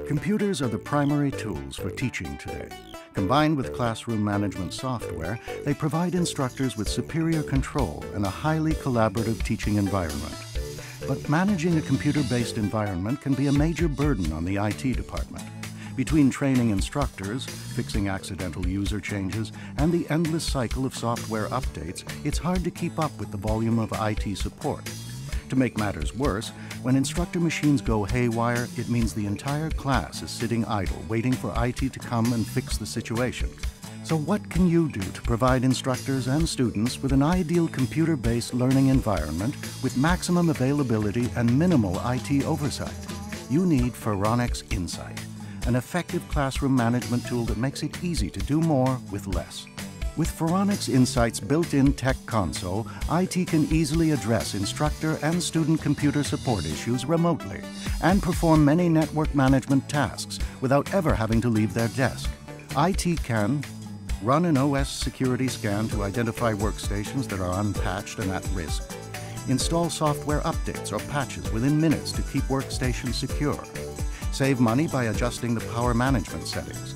Computers are the primary tools for teaching today. Combined with classroom management software, they provide instructors with superior control and a highly collaborative teaching environment. But managing a computer-based environment can be a major burden on the IT department. Between training instructors, fixing accidental user changes, and the endless cycle of software updates, it's hard to keep up with the volume of IT support. To make matters worse, when instructor machines go haywire, it means the entire class is sitting idle, waiting for IT to come and fix the situation. So what can you do to provide instructors and students with an ideal computer-based learning environment with maximum availability and minimal IT oversight? You need Faronics Insight, an effective classroom management tool that makes it easy to do more with less. With Faronics Insight's built-in tech console, IT can easily address instructor and student computer support issues remotely and perform many network management tasks without ever having to leave their desk. IT can run an OS security scan to identify workstations that are unpatched and at risk, install software updates or patches within minutes to keep workstations secure, save money by adjusting the power management settings,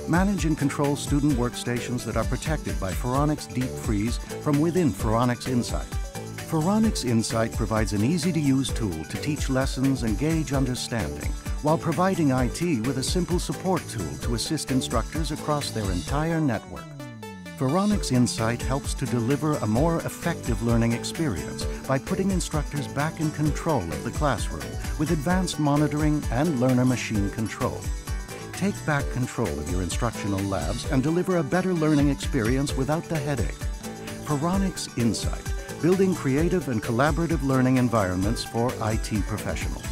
manage and control student workstations that are protected by Faronics Deep Freeze from within Faronics Insight. Faronics Insight provides an easy-to-use tool to teach lessons and gauge understanding, while providing IT with a simple support tool to assist instructors across their entire network. Faronics Insight helps to deliver a more effective learning experience by putting instructors back in control of the classroom with advanced monitoring and learner machine control. Take back control of your instructional labs and deliver a better learning experience without the headache. Faronics Insight, building creative and collaborative learning environments for IT professionals.